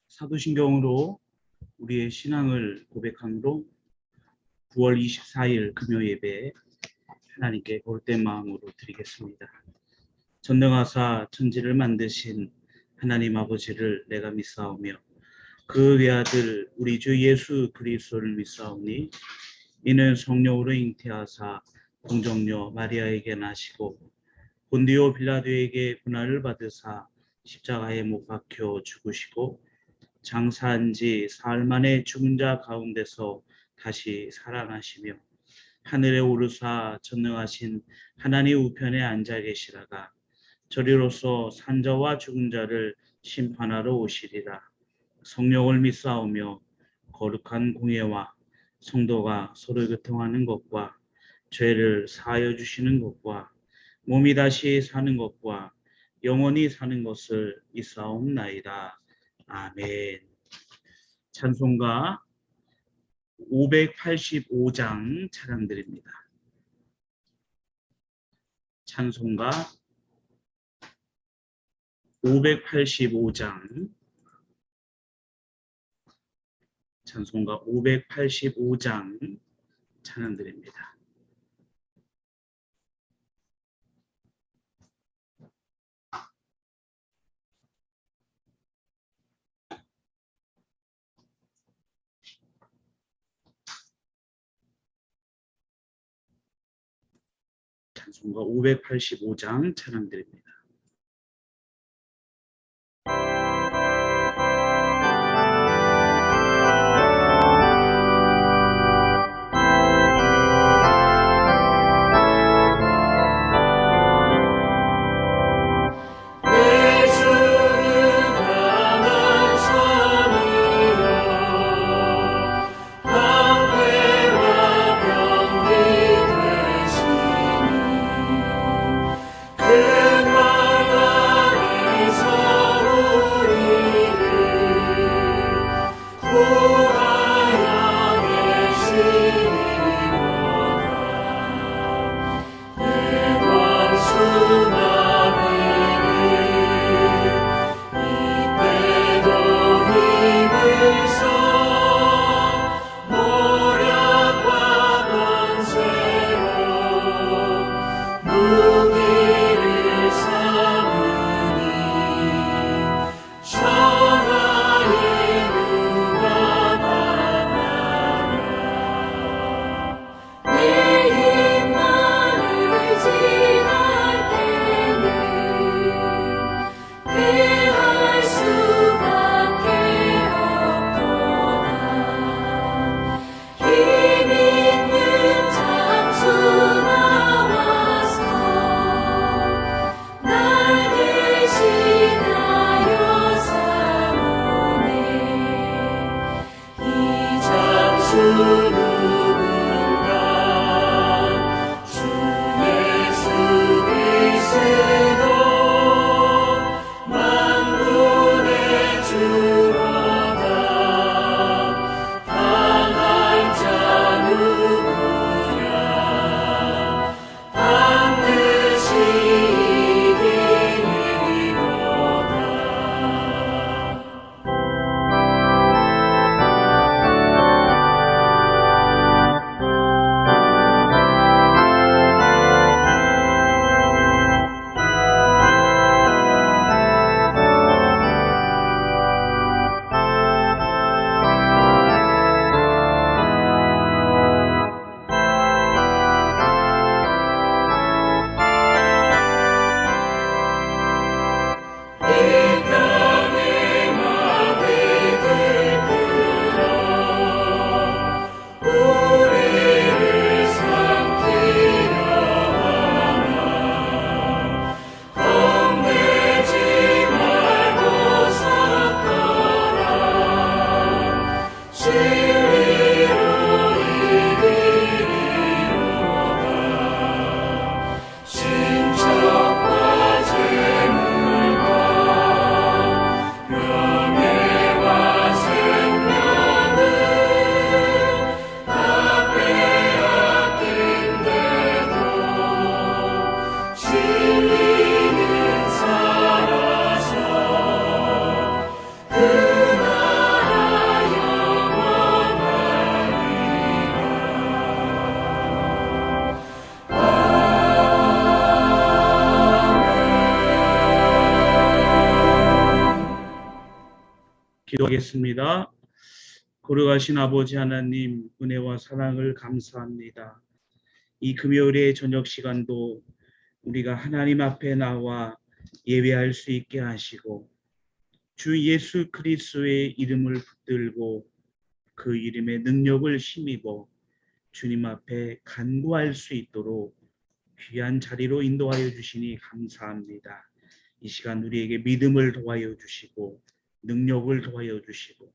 사도신경으로 우리의 신앙을 고백함으로 9월 24일 금요 예배 하나님께 복된 마음으로 드리겠습니다. 전능하사 천지를 만드신 하나님 아버지를 내가 믿사오며 그 외아들 우리 주 예수 그리스도를 믿사오니 이는 성령으로 잉태하사 공정녀 마리아에게 나시고 본디오 빌라도에게 고난을 받으사 십자가에 못 박혀 죽으시고 장사한 지 사흘 만에 죽은 자 가운데서 다시 살아나시며 하늘에 오르사 전능하신 하나님 우편에 앉아 계시다가 저리로서 산자와 죽은 자를 심판하러 오시리라. 성령을 믿사오며 거룩한 공예와 성도가 서로 교통하는 것과 죄를 사하여 주시는 것과 몸이 다시 사는 것과 영원히 사는 것을 믿사옵나이다. 아멘. 찬송가 585장 찬양드립니다. 찬송가 585장 찬송가 585장 찬양드립니다. 찬송가 585장 찬양드립니다. 그 기도하겠습니다. 거룩하신 아버지 하나님, 은혜와 사랑을 감사합니다. 이 금요일의 저녁 시간도 우리가 하나님 앞에 나와 예배할 수 있게 하시고 주 예수 그리스도의 이름을 붙들고 그 이름의 능력을 힘입어 주님 앞에 간구할 수 있도록 귀한 자리로 인도하여 주시니 감사합니다. 이 시간 우리에게 믿음을 더하여 주시고 능력을 더하여 주시고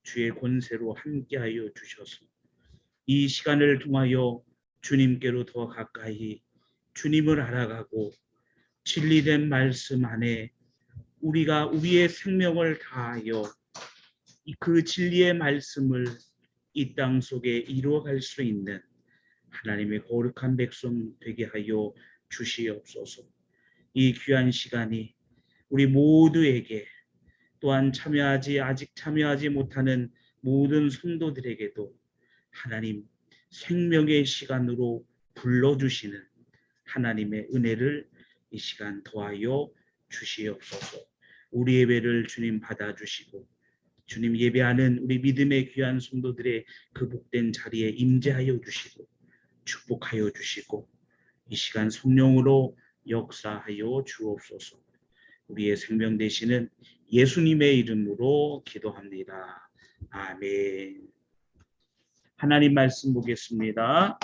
주의 권세로 함께하여 주셔서 이 시간을 통하여 주님께로 더 가까이 주님을 알아가고 진리된 말씀 안에 우리가 우리의 생명을 다하여 그 진리의 말씀을 이 땅 속에 이루어갈 수 있는 하나님의 거룩한 백성 되게 하여 주시옵소서. 이 귀한 시간이 우리 모두에게 또한 아직 참여하지 못하는 모든 성도들에게도 하나님 생명의 시간으로 불러주시는 하나님의 은혜를 이 시간 더하여 주시옵소서. 우리 예배를 주님 받아주시고 주님 예배하는 우리 믿음의 귀한 성도들의 그 복된 자리에 임재하여 주시고 축복하여 주시고 이 시간 성령으로 역사하여 주옵소서. 우리의 생명 되시는 예수님의 이름으로 기도합니다. 아멘. 하나님 말씀 보겠습니다.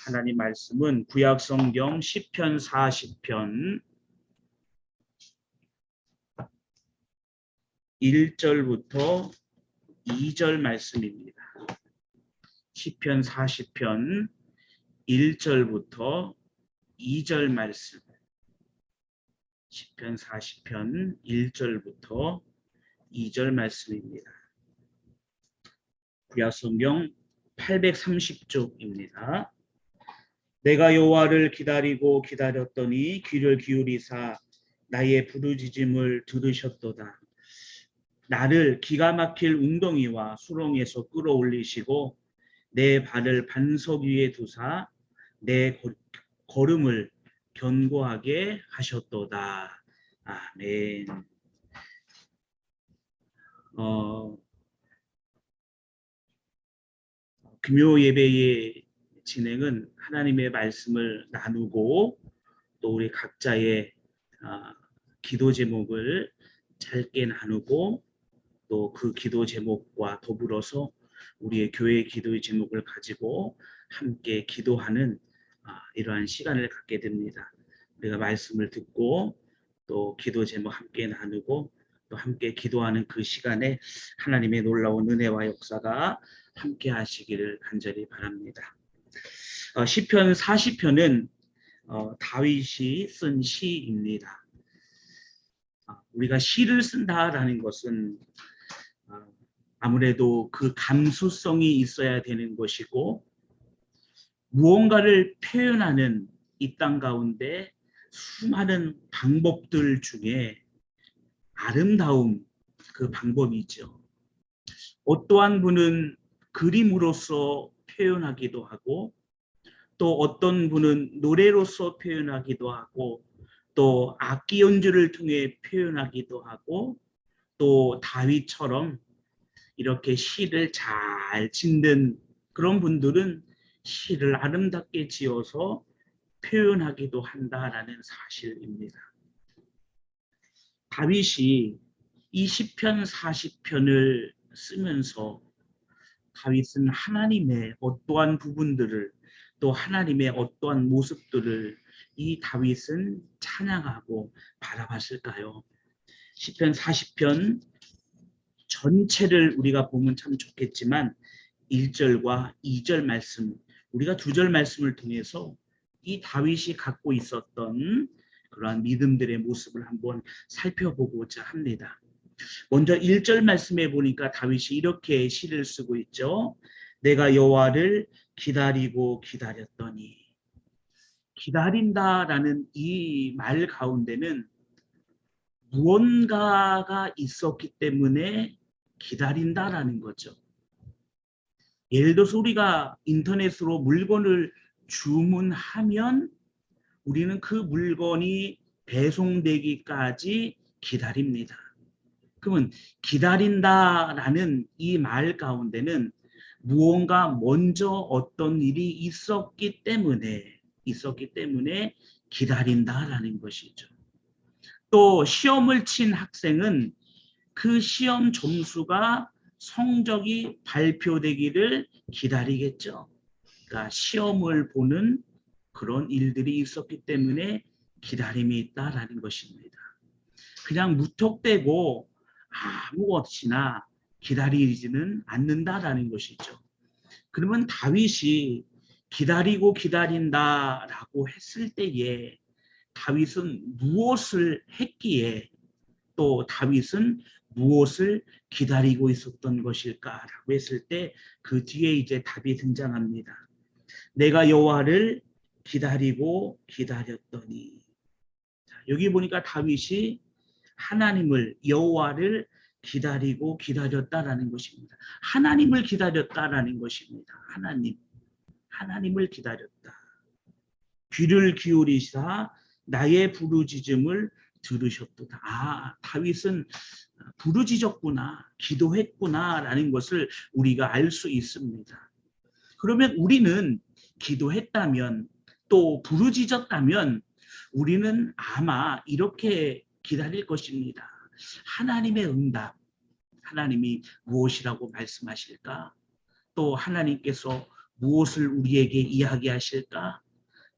하나님 말씀은 구약 성경 시편 40편 1절부터 2절 말씀입니다. 시편 40편 1절부터 2절 말씀. 시편 40편 1절부터 2절 말씀입니다. 구약 성경 830쪽입니다. 내가 여호와를 기다리고 기다렸더니 귀를 기울이사 나의 부르짖음을 들으셨도다. 나를 기가 막힐 웅덩이와 수렁에서 끌어올리시고 내 발을 반석 위에 두사 내 걸음을 견고하게 하셨도다. 아멘. 금요 예배의 진행은 하나님의 말씀을 나누고 또 우리 각자의 기도 제목을 짧게 나누고 또 그 기도 제목과 더불어서 우리의 교회의 기도의 제목을 가지고 함께 기도하는 이러한 시간을 갖게 됩니다. 우리가 말씀을 듣고 또 기도 제목 함께 나누고 또 함께 기도하는 그 시간에 하나님의 놀라운 은혜와 역사가 함께 하시기를 간절히 바랍니다. 시편 40편은 다윗이 쓴 시입니다. 우리가 시를 쓴다라는 것은 아무래도 그 감수성이 있어야 되는 것이고 무언가를 표현하는 이 땅 가운데 수많은 방법들 중에 아름다움 그 방법이죠. 어떠한 분은 그림으로서 표현하기도 하고 또 어떤 분은 노래로서 표현하기도 하고 또 악기 연주를 통해 표현하기도 하고 또 다윗처럼 이렇게 시를 잘 짓는 그런 분들은 시를 아름답게 지어서 표현하기도 한다라는 사실입니다. 다윗이 이 시편 40편을 쓰면서 다윗은 하나님의 어떠한 부분들을 또 하나님의 어떠한 모습들을 이 다윗은 찬양하고 바라봤을까요? 시편 40편 전체를 우리가 보면 참 좋겠지만 1절과 2절 말씀, 우리가 2절 말씀을 통해서 이 다윗이 갖고 있었던 그러한 믿음들의 모습을 한번 살펴보고자 합니다. 먼저 1절 말씀에 보니까 다윗이 이렇게 시를 쓰고 있죠. 내가 여호와를 기다리고 기다렸더니. 기다린다라는 이 말 가운데는 무언가가 있었기 때문에 기다린다라는 거죠. 예를 들어서 우리가 인터넷으로 물건을 주문하면 우리는 그 물건이 배송되기까지 기다립니다. 그러면 기다린다라는 이 말 가운데는 무언가 먼저 어떤 일이 있었기 때문에 기다린다라는 것이죠. 또 시험을 친 학생은 그 시험 점수가 성적이 발표되기를 기다리겠죠. 그러니까 시험을 보는 그런 일들이 있었기 때문에 기다림이 있다라는 것입니다. 그냥 무턱대고 아무것이나 기다리지는 않는다라는 것이죠. 그러면 다윗이 기다리고 기다린다라고 했을 때에 다윗은 무엇을 했기에 또 다윗은 무엇을 기다리고 있었던 것일까라고 했을 때 그 뒤에 이제 답이 등장합니다. 내가 여호와를 기다리고 기다렸더니. 여기 보니까 다윗이 하나님을 여호와를 기다리고 기다렸다라는 것입니다. 하나님을 기다렸다라는 것입니다. 하나님을 기다렸다. 귀를 기울이사 나의 부르짖음을 들으셨도다. 다윗은 부르짖었구나, 기도했구나라는 것을 우리가 알 수 있습니다. 그러면 우리는 기도했다면 또 부르짖었다면 우리는 아마 이렇게 기다릴 것입니다. 하나님의 응답, 하나님이 무엇이라고 말씀하실까? 또 하나님께서 무엇을 우리에게 이야기하실까?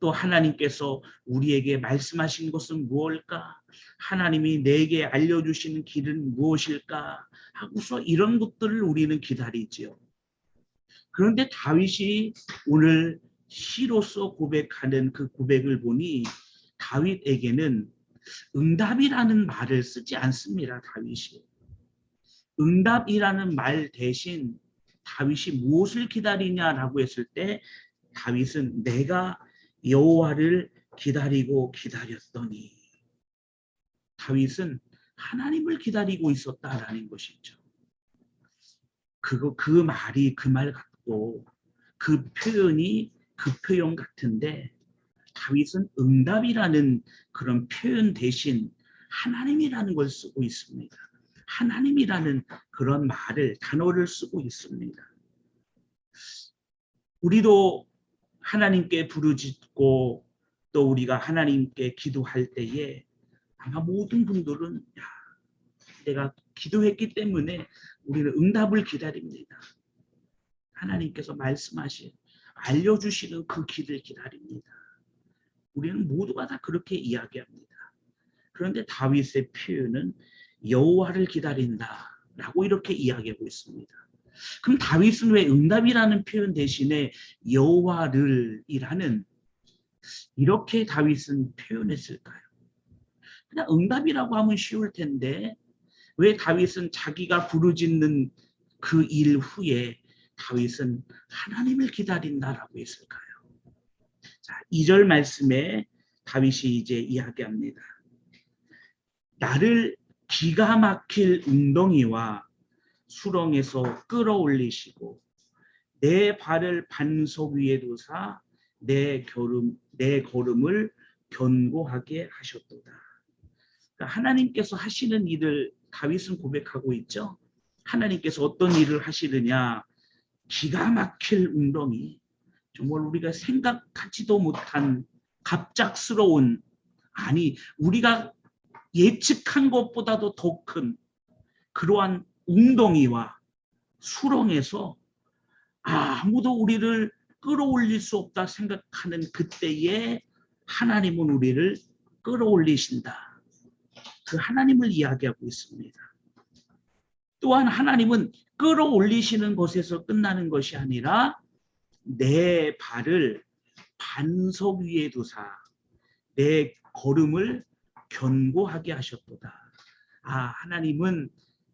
또 하나님께서 우리에게 말씀하신 것은 무엇일까? 하나님이 내게 알려주시는 길은 무엇일까? 하고서 이런 것들을 우리는 기다리지요. 그런데 다윗이 오늘 시로서 고백하는 그 고백을 보니 다윗에게는 응답이라는 말을 쓰지 않습니다. 다윗이. 응답이라는 말 대신 다윗이 무엇을 기다리냐라고 했을 때 다윗은 내가 여호와를 기다리고 기다렸더니, 다윗은 하나님을 기다리고 있었다라는 것이죠. 그 말이 그 말 같고 그 표현이 그 표현 같은데 다윗은 응답이라는 그런 표현 대신 하나님이라는 걸 쓰고 있습니다. 하나님이라는 그런 단어를 쓰고 있습니다. 우리도 하나님께 부르짖고 또 우리가 하나님께 기도할 때에 아마 모든 분들은 내가 기도했기 때문에 우리는 응답을 기다립니다. 하나님께서 알려주시는 그 길을 기다립니다. 우리는 모두가 다 그렇게 이야기합니다. 그런데 다윗의 표현은 여호와를 기다린다라고 이렇게 이야기하고 있습니다. 그럼 다윗은 왜 응답이라는 표현 대신에 여호와를이라는 이렇게 다윗은 표현했을까요? 그냥 응답이라고 하면 쉬울 텐데 왜 다윗은 자기가 부르짖는 그 일 후에 다윗은 하나님을 기다린다라고 했을까요? 자, 2절 말씀에 다윗이 이제 이야기합니다. 나를 기가 막힐 웅덩이와 수렁에서 끌어올리시고 내 발을 반석 위에 두사 내 걸음을 견고하게 하셨도다. 그러니까 하나님께서 하시는 일을 다윗은 고백하고 있죠. 하나님께서 어떤 일을 하시느냐, 기가 막힐 웅덩이, 정말 우리가 생각하지도 못한 갑작스러운, 우리가 예측한 것보다도 더 큰 그러한 웅덩이와 수렁에서 아무도 우리를 끌어올릴 수 없다 생각하는 그때에 하나님은 우리를 끌어올리신다. 그 하나님을 이야기하고 있습니다. 또한 하나님은 끌어올리시는 것에서 끝나는 것이 아니라 내 발을 반석 위에 두사 내 걸음을 견고하게 하셨도다. 하나님은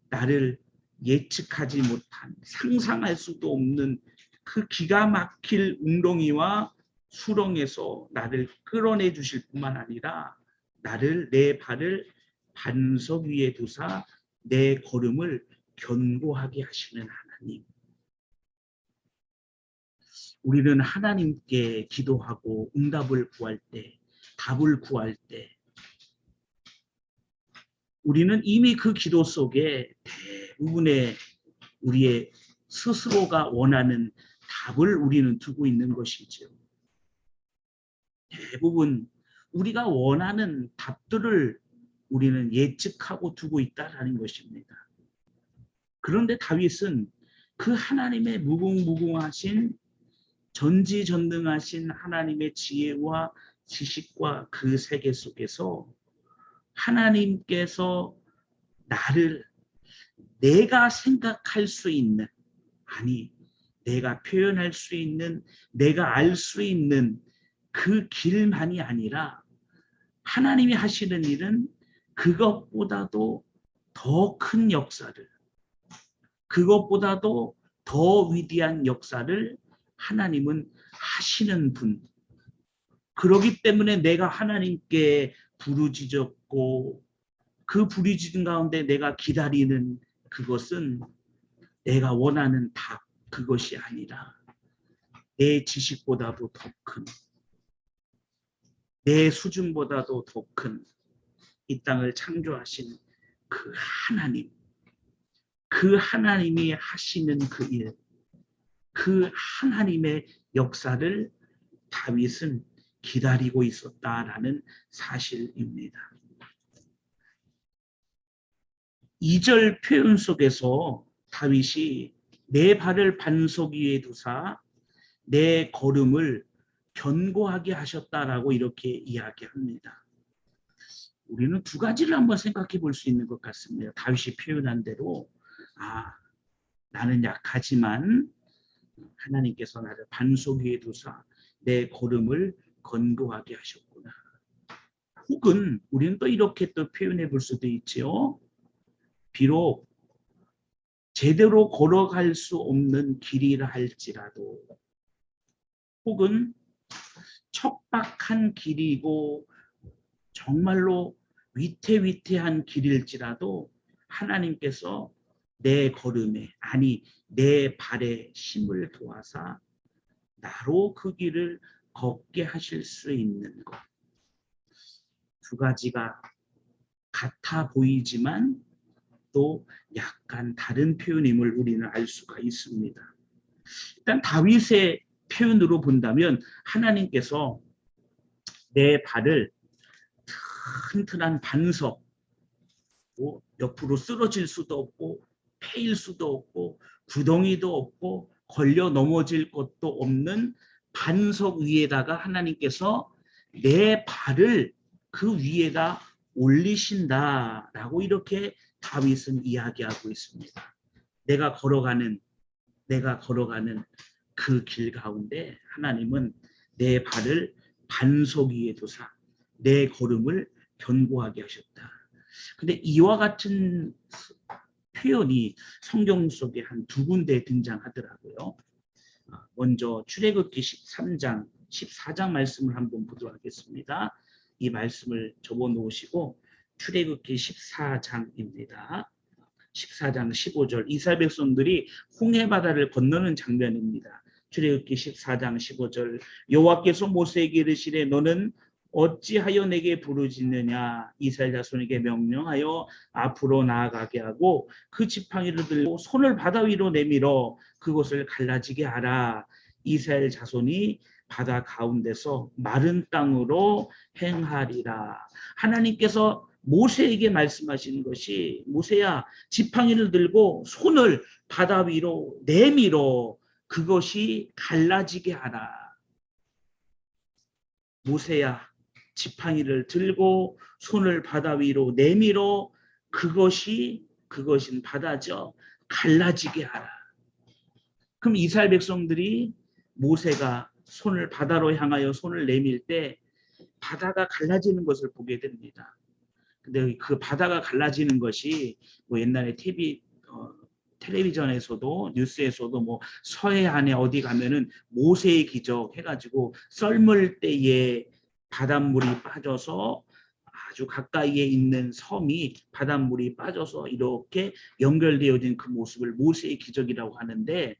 나를 예측하지 못한, 상상할 수도 없는 그 기가 막힐 웅덩이와 수렁에서 나를 끌어내 주실 뿐만 아니라 내 발을 반석 위에 두사 내 걸음을 견고하게 하시는 하나님. 우리는 하나님께 기도하고 응답을 구할 때, 답을 구할 때 우리는 이미 그 기도 속에 대부분의 우리의 스스로가 원하는 답을 우리는 두고 있는 것이죠. 대부분 우리가 원하는 답들을 우리는 예측하고 두고 있다는 것입니다. 그런데 다윗은 그 하나님의 무궁무궁하신 전지전능하신 하나님의 지혜와 지식과 그 세계 속에서 하나님께서 나를 내가 생각할 수 있는, 아니 내가 표현할 수 있는, 내가 알 수 있는 그 길만이 아니라 하나님이 하시는 일은 그것보다도 더 큰 역사를, 그것보다도 더 위대한 역사를 하나님은 하시는 분. 그러기 때문에 내가 하나님께 부르짖었고 그 부르짖은 가운데 내가 기다리는 그것은 내가 원하는 답, 그것이 아니라 내 지식보다도 더 큰, 내 수준보다도 더 큰 이 땅을 창조하신 그 하나님, 그 하나님이 하시는 그 일, 그 하나님의 역사를 다윗은 기다리고 있었다라는 사실입니다. 2절 표현 속에서 다윗이 내 발을 반석 위에 두사 내 걸음을 견고하게 하셨다라고 이렇게 이야기합니다. 우리는 두 가지를 한번 생각해 볼 수 있는 것 같습니다. 다윗이 표현한 대로 나는 약하지만 하나님께서 나를 반석 위에 두사 내 걸음을 견고하게 하셨구나. 혹은 우리는 또 이렇게 또 표현해 볼 수도 있죠. 비록 제대로 걸어갈 수 없는 길이라 할지라도, 혹은 척박한 길이고 정말로 위태위태한 길일지라도 하나님께서 내 걸음에, 아니 내 발에 힘을 도와서 나로 그 길을 걷게 하실 수 있는 것. 두 가지가 같아 보이지만 또 약간 다른 표현임을 우리는 알 수가 있습니다. 일단 다윗의 표현으로 본다면 하나님께서 내 발을 튼튼한 반석, 옆으로 쓰러질 수도 없고 패일 수도 없고 구덩이도 없고 걸려 넘어질 것도 없는 반석 위에다가 하나님께서 내 발을 그 위에다 올리신다라고 이렇게 다윗은 이야기하고 있습니다. 내가 걸어가는 그 길 가운데 하나님은 내 발을 반석 위에 두사 내 걸음을 견고하게 하셨다. 근데 이와 같은 표현이 성경 속에 한 두 군데 등장하더라고요. 먼저 출애굽기 13장, 14장 말씀을 한번 보도록 하겠습니다. 이 말씀을 접어 놓으시고 출애굽기 14장입니다. 14장 15절 이스라엘 백성들이 홍해 바다를 건너는 장면입니다. 출애굽기 14장 15절 여호와께서 모세에게 이르시되 너는 어찌하여 내게 부르짖느냐 이스라엘 자손에게 명령하여 앞으로 나아가게 하고 그 지팡이를 들고 손을 바다 위로 내밀어 그곳을 갈라지게 하라. 이스라엘 자손이 바다 가운데서 마른 땅으로 행하리라. 하나님께서 모세에게 말씀하시는 것이 모세야 지팡이를 들고 손을 바다 위로 내밀어 그것이 갈라지게 하라. 모세야 지팡이를 들고 손을 바다 위로 내밀어 그것은 바다죠. 갈라지게 하라. 그럼 이스라엘 백성들이 모세가 손을 바다로 향하여 손을 내밀 때 바다가 갈라지는 것을 보게 됩니다. 근데 그 바다가 갈라지는 것이 뭐 옛날에 텔레비전에서도 뉴스에서도 뭐 서해안에 어디 가면은 모세의 기적 해가지고 썰물 때에 바닷물이 빠져서 아주 가까이에 있는 섬이 바닷물이 빠져서 이렇게 연결되어진 그 모습을 모세의 기적이라고 하는데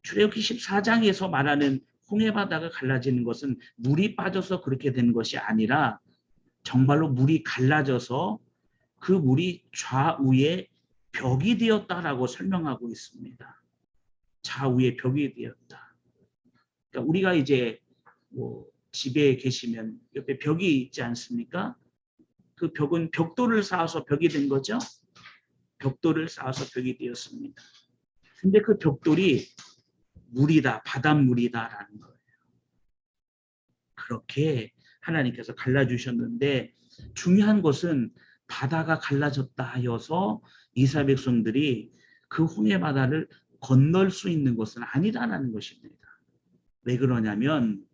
출애굽기 14장에서 말하는 홍해바다가 갈라지는 것은 물이 빠져서 그렇게 된 것이 아니라 정말로 물이 갈라져서 그 물이 좌우에 벽이 되었다라고 설명하고 있습니다. 좌우에 벽이 되었다. 그러니까 우리가 이제 뭐 집에 계시면 옆에 벽이 있지 않습니까? 그 벽은 벽돌을 쌓아서 벽이 된 거죠. 벽돌을 쌓아서 벽이 되었습니다. 근데 그 벽돌이 물이다, 바닷물이다라는 거예요. 그렇게 하나님께서 갈라주셨는데 중요한 것은 바다가 갈라졌다 하여서 이스라엘 백성들이 그 홍해 바다를 건널 수 있는 것은 아니다라는 것입니다. 왜 그러냐면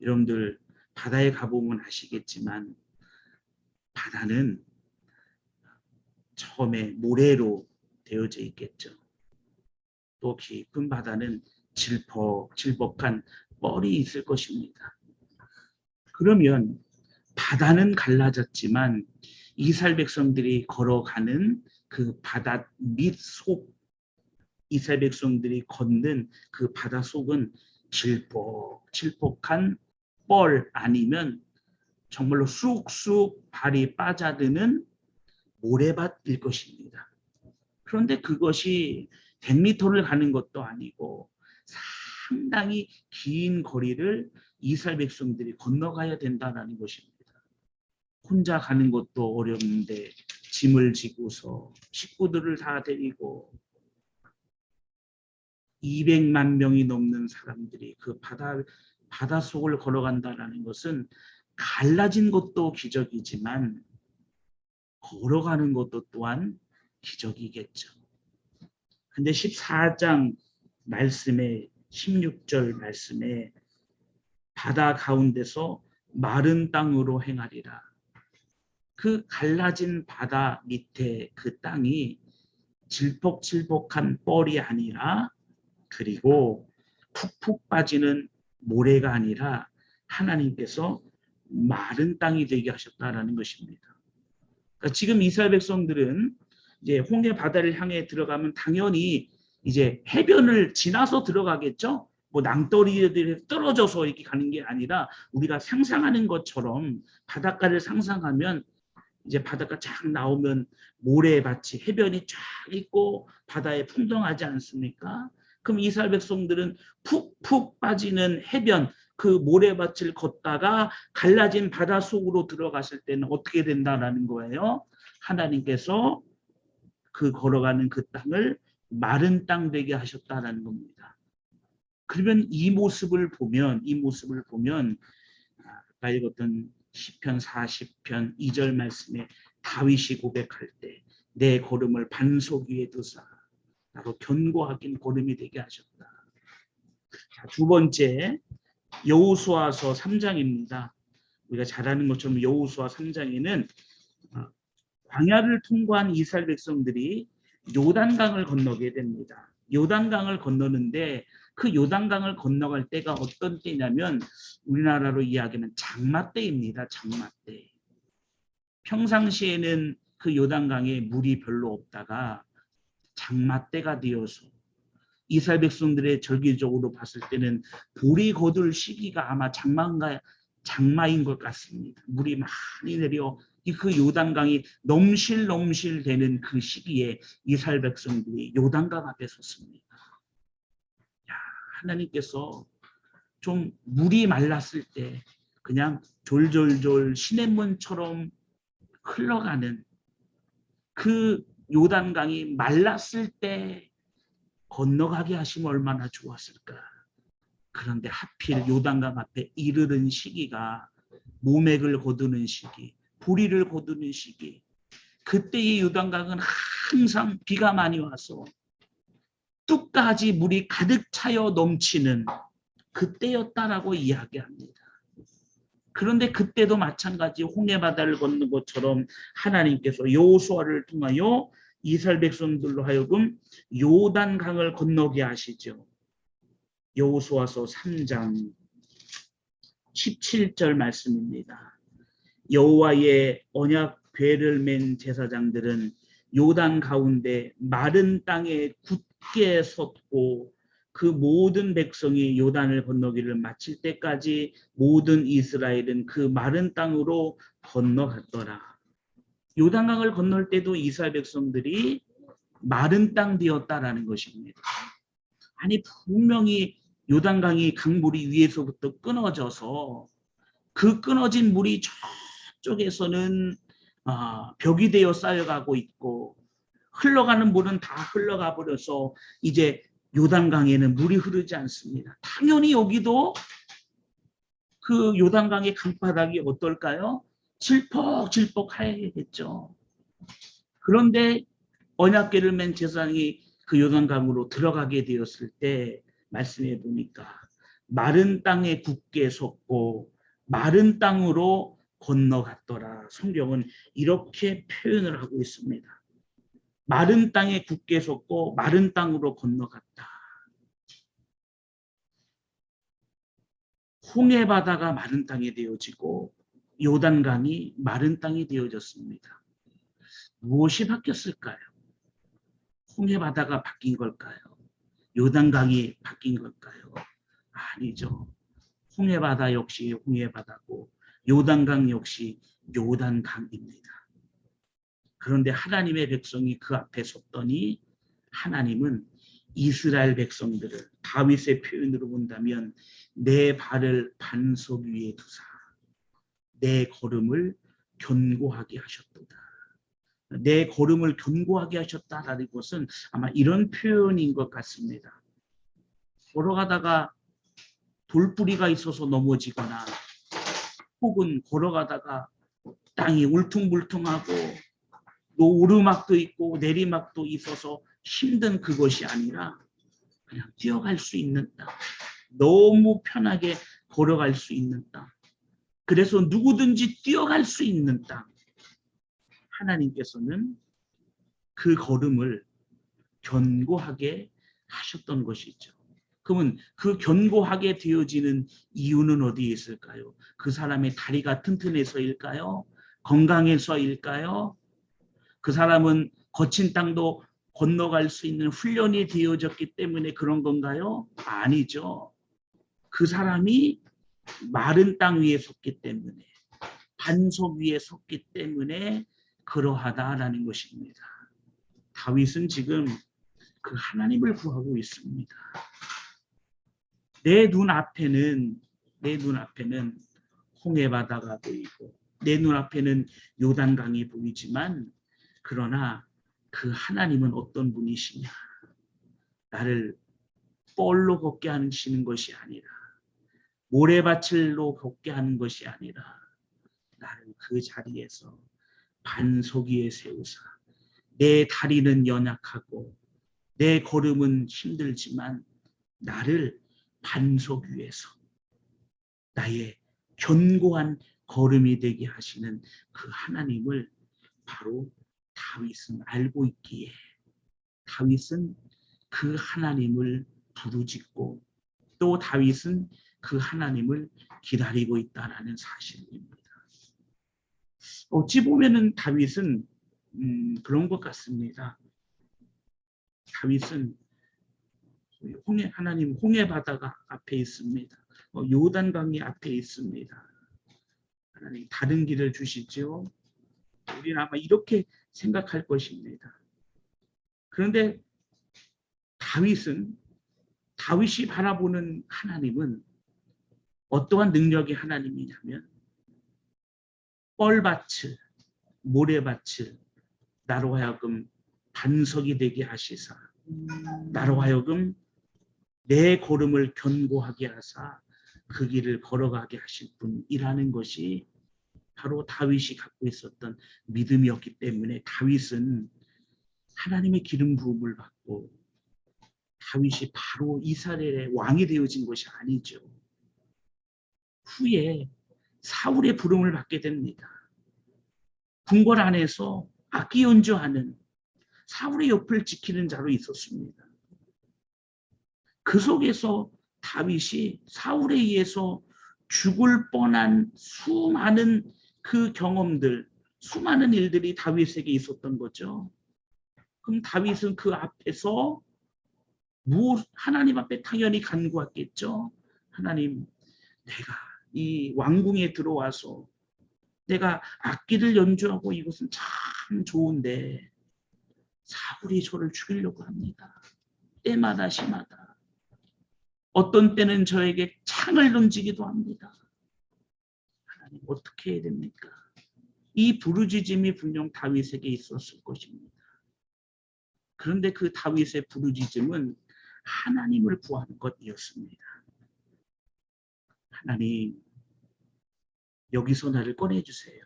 여러분들 바다에 가보면 아시겠지만 바다는 처음에 모래로 되어져 있겠죠. 또 깊은 바다는 질퍽질퍽한 뻘이 있을 것입니다. 그러면 바다는 갈라졌지만 이스라엘 백성들이 걸어가는 그 바다 밑속 이스라엘 백성들이 걷는 그 바다 속은 질퍽질퍽한 뻘 아니면 정말로 쑥쑥 발이 빠져드는 모래밭일 것입니다. 그런데 그것이 100m를 가는 것도 아니고 상당히 긴 거리를 이스라엘 백성들이 건너가야 된다는 것입니다. 혼자 가는 것도 어려운데 짐을 지고서 식구들을 다 데리고 200만 명이 넘는 사람들이 그 바다 속을 걸어간다는 것은 갈라진 것도 기적이지만 걸어가는 것도 또한 기적이겠죠. 근데 14장 말씀에 16절 말씀에 바다 가운데서 마른 땅으로 행하리라. 그 갈라진 바다 밑에 그 땅이 질퍽질퍽한 뻘이 아니라 그리고 푹푹 빠지는 모래가 아니라 하나님께서 마른 땅이 되게 하셨다라는 것입니다. 그러니까 지금 이스라엘 백성들은 이제 홍해 바다를 향해 들어가면 당연히 이제 해변을 지나서 들어가겠죠. 뭐 낭떠러리들이 떨어져서 이렇게 가는 게 아니라 우리가 상상하는 것처럼 바닷가를 상상하면 이제 바닷가 쫙 나오면 모래밭이 해변이 쫙 있고 바다에 풍덩하지 않습니까? 그럼 이스라엘 백성들은 푹푹 빠지는 해변 그 모래밭을 걷다가 갈라진 바다 속으로 들어갔을 때는 어떻게 된다라는 거예요? 하나님께서 그 걸어가는 그 땅을 마른 땅 되게 하셨다라는 겁니다. 그러면 이 모습을 보면 아까 읽었던 시편 40편 2절 말씀에 다윗이 고백할 때 내 걸음을 반석 위에 두사 나로 견고하긴 걸음이 되게 하셨다. 자, 두 번째 여호수아서 3장입니다. 우리가 잘 아는 것처럼 여호수아 3장에는 광야를 통과한 이스라엘 백성들이 요단강을 건너게 됩니다. 요단강을 건너는데 그 요단강을 건너갈 때가 어떤 때냐면 우리나라로 이야기하면 장마 때입니다. 장마 때. 평상시에는 그 요단강에 물이 별로 없다가 장마 때가 되어서 이스라엘 백성들의 절기적으로 봤을 때는 볼이 거둘 시기가 아마 장마인 것 같습니다. 물이 많이 내려 그 요단강이 넘실넘실 되는 그 시기에 이스라엘 백성들이 요단강 앞에 섰습니다. 야, 하나님께서 좀 물이 말랐을 때 그냥 졸졸졸 시냇물처럼 흘러가는 그 요단강이 말랐을 때 건너가게 하시면 얼마나 좋았을까. 그런데 하필 요단강 앞에 이르는 시기가 모맥을 거두는 시기, 보리를 거두는 시기. 그때의 요단강은 항상 비가 많이 와서 뚝까지 물이 가득 차여 넘치는 그때였다라고 이야기합니다. 그런데 그때도 마찬가지 홍해 바다를 걷는 것처럼 하나님께서 여호수아를 통하여 이스라엘 백성들로 하여금 요단강을 건너게 하시죠. 여호수아서 3장 17절 말씀입니다. 여호와의 언약 궤를 맨 제사장들은 요단 가운데 마른 땅에 굳게 섰고 그 모든 백성이 요단을 건너기를 마칠 때까지 모든 이스라엘은 그 마른 땅으로 건너갔더라. 요단강을 건널 때도 이스라엘 백성들이 마른 땅 되었다라는 것입니다. 아니 분명히 요단강이 강물이 위에서부터 끊어져서 그 끊어진 물이 저쪽에서는 벽이 되어 쌓여가고 있고 흘러가는 물은 다 흘러가 버려서 이제 요단강에는 물이 흐르지 않습니다. 당연히 여기도 그 요단강의 강바닥이 어떨까요? 질퍽질퍽 하야겠죠. 그런데 언약궤를 맨 제사장이 그 요단강으로 들어가게 되었을 때 말씀해 보니까 마른 땅에 굳게 섰고 마른 땅으로 건너갔더라. 성경은 이렇게 표현을 하고 있습니다. 마른 땅에 굳게 섰고 마른 땅으로 건너갔다. 홍해 바다가 마른 땅이 되어지고 요단강이 마른 땅이 되어졌습니다. 무엇이 바뀌었을까요? 홍해 바다가 바뀐 걸까요? 요단강이 바뀐 걸까요? 아니죠. 홍해 바다 역시 홍해 바다고 요단강 역시 요단강입니다. 그런데 하나님의 백성이 그 앞에 섰더니 하나님은 이스라엘 백성들을 다윗의 표현으로 본다면 내 발을 반석 위에 두사 내 걸음을 견고하게 하셨도다. 내 걸음을 견고하게 하셨다라는 것은 아마 이런 표현인 것 같습니다. 걸어가다가 돌뿌리가 있어서 넘어지거나 혹은 걸어가다가 땅이 울퉁불퉁하고 또 오르막도 있고 내리막도 있어서 힘든 그것이 아니라 그냥 뛰어갈 수 있는 땅. 너무 편하게 걸어갈 수 있는 땅. 그래서 누구든지 뛰어갈 수 있는 땅. 하나님께서는 그 걸음을 견고하게 하셨던 것이죠. 그러면 그 견고하게 되어지는 이유는 어디에 있을까요? 그 사람의 다리가 튼튼해서일까요? 건강해서일까요? 그 사람은 거친 땅도 건너갈 수 있는 훈련이 되어졌기 때문에 그런 건가요? 아니죠. 그 사람이 마른 땅 위에 섰기 때문에 반석 위에 섰기 때문에 그러하다라는 것입니다. 다윗은 지금 그 하나님을 구하고 있습니다. 내 눈앞에는 홍해 바다가 보이고 내 눈앞에는 요단강이 보이지만 그러나 그 하나님은 어떤 분이시냐? 나를 뻘로 걷게 하시는 것이 아니라 모래밭을로 걷게 하는 것이 아니라 나를 그 자리에서 반석 위에 세우사 내 다리는 연약하고 내 걸음은 힘들지만 나를 반석 위에서 나의 견고한 걸음이 되게 하시는 그 하나님을 바로 다윗은 알고 있기에 다윗은 그 하나님을 부르짖고 또 다윗은 그 하나님을 기다리고 있다라는 사실입니다. 어찌 보면은 다윗은 그런 것 같습니다. 다윗은 하나님 홍해 바다가 앞에 있습니다. 요단강이 앞에 있습니다. 하나님 다른 길을 주시죠. 우리는 아마 이렇게 생각할 것입니다. 그런데 다윗이 바라보는 하나님은 어떠한 능력의 하나님이냐면 뻘밭을 모래밭을 나로 하여금 반석이 되게 하시사 나로 하여금 내 걸음을 견고하게 하사 그 길을 걸어가게 하실 분이라는 것이 바로 다윗이 갖고 있었던 믿음이었기 때문에 다윗은 하나님의 기름 부음을 받고 다윗이 바로 이스라엘의 왕이 되어진 것이 아니죠. 후에 사울의 부름을 받게 됩니다. 궁궐 안에서 악기 연주하는 사울의 옆을 지키는 자로 있었습니다. 그 속에서 다윗이 사울에 의해서 죽을 뻔한 수많은 그 경험들, 수많은 일들이 다윗에게 있었던 거죠. 그럼 다윗은 그 앞에서 하나님 앞에 당연히 간구했겠죠. 하나님, 내가 이 왕궁에 들어와서 내가 악기를 연주하고 이것은 참 좋은데 사울이 저를 죽이려고 합니다. 때마다 시마다. 어떤 때는 저에게 창을 던지기도 합니다. 하나님 어떻게 해야 됩니까? 이 부르짖음이 분명 다윗에게 있었을 것입니다. 그런데 그 다윗의 부르짖음은 하나님을 구하는 것이었습니다. 하나님, 여기서 나를 꺼내주세요.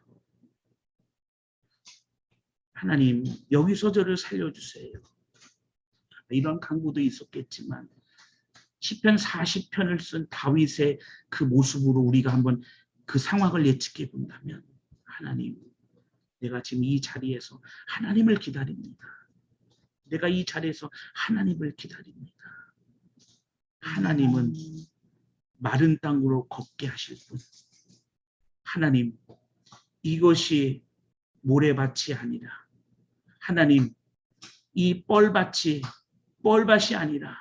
하나님, 여기서 저를 살려주세요. 이런 간구도 있었겠지만 시편 40편을 쓴 다윗의 그 모습으로 우리가 한번 그 상황을 예측해 본다면, 하나님, 내가 지금 이 자리에서 하나님을 기다립니다. 내가 이 자리에서 하나님을 기다립니다. 하나님은 마른 땅으로 걷게 하실 분. 하나님, 이것이 모래밭이 아니라, 하나님, 이 뻘밭이 아니라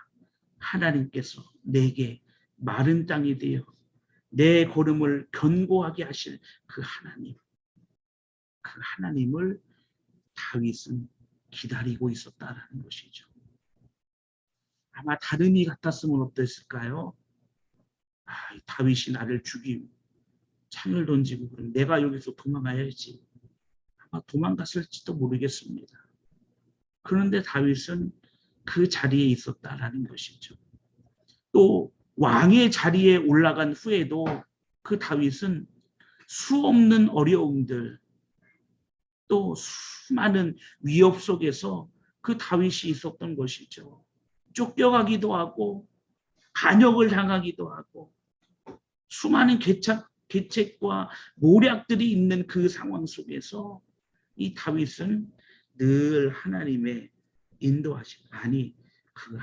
하나님께서 내게 마른 땅이 되어 내 걸음을 견고하게 하실 그 하나님, 그 하나님을 다윗은 기다리고 있었다라는 것이죠. 아마 다른 이 같았으면 어땠을까요? 다윗이 나를 죽이고 창을 던지고 그럼 내가 여기서 도망가야지. 아마 도망갔을지도 모르겠습니다. 그런데 다윗은 그 자리에 있었다라는 것이죠. 또 왕의 자리에 올라간 후에도 그 다윗은 수없는 어려움들, 또 수많은 위협 속에서 그 다윗이 있었던 것이죠. 쫓겨가기도 하고 반역을 당하기도 하고 수많은 계책과 모략들이 있는 그 상황 속에서 이 다윗은 늘 하나님의 인도하심, 아니 그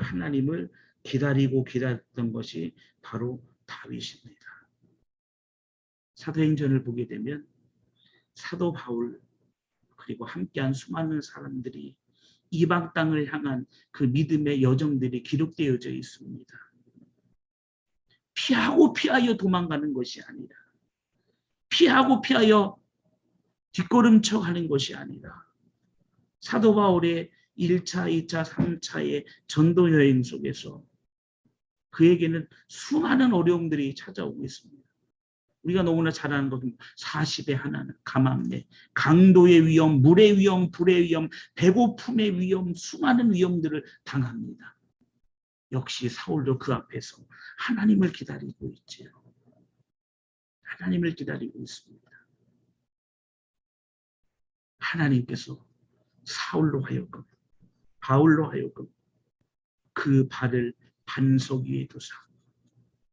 하나님을 기다렸던 것이 바로 다윗입니다. 사도행전을 보게 되면 사도 바울 그리고 함께한 수많은 사람들이 이방 땅을 향한 그 믿음의 여정들이 기록되어져 있습니다. 피하여 도망가는 것이 아니라, 피하여 뒷걸음쳐 가는 것이 아니라, 사도 바울의 1차, 2차, 3차의 전도 여행 속에서 그에게는 수많은 어려움들이 찾아오고 있습니다. 우리가 너무나 잘 아는 것은 40의 하나는 가뭄내, 강도의 위험, 물의 위험, 불의 위험, 배고픔의 위험, 수많은 위험들을 당합니다. 역시 사울도 그 앞에서 하나님을 기다리고 있지요. 하나님을 기다리고 있습니다. 하나님께서 사울로 하여금, 바울로 하여금 그 발을 반석 위에 두사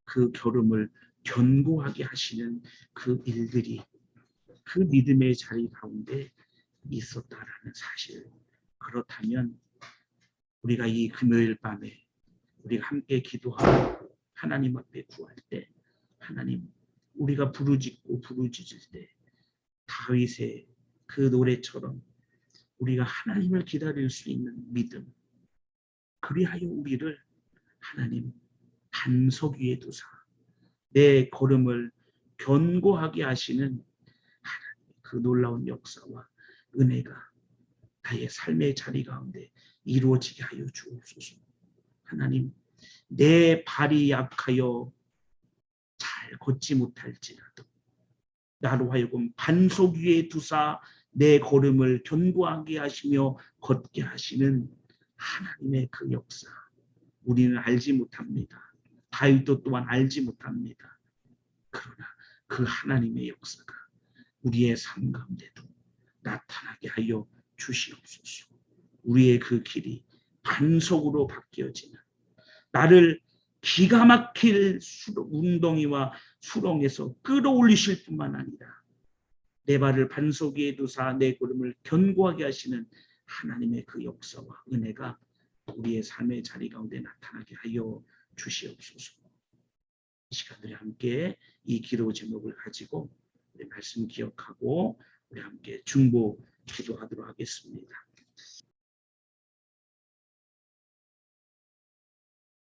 그 결음을 견고하게 하시는 그 일들이 그 믿음의 자리 가운데 있었다라는 사실. 그렇다면 우리가 이 금요일 밤에 우리가 함께 기도하고 하나님 앞에 구할 때, 하나님, 우리가 부르짖을 때 다윗의 그 노래처럼 우리가 하나님을 기다릴 수 있는 믿음, 그리하여 우리를 하나님 반석 위에 두사 내 걸음을 견고하게 하시는 하나님의 그 놀라운 역사와 은혜가 나의 삶의 자리 가운데 이루어지게 하여 주옵소서. 하나님, 내 발이 약하여 잘 걷지 못할지라도 나로 하여금 반석 위에 두사 내 걸음을 견고하게 하시며 걷게 하시는 하나님의 그 역사, 우리는 알지 못합니다. 다윗도 또한 알지 못합니다. 그러나 그 하나님의 역사가 우리의 삶 가운데도 나타나게 하여 주시옵소서. 우리의 그 길이 반석으로 바뀌어지는, 나를 기가 막힐 웅덩이와 수렁에서 끌어올리실 뿐만 아니라 내 발을 반석 위에 두사 내 걸음을 견고하게 하시는 하나님의 그 역사와 은혜가 우리의 삶의 자리 가운데 나타나게 하여 주시옵소서. 이 시간들이 함께 이 기도 제목을 가지고 우리 말씀 기억하고 우리 함께 중보 기도하도록 하겠습니다.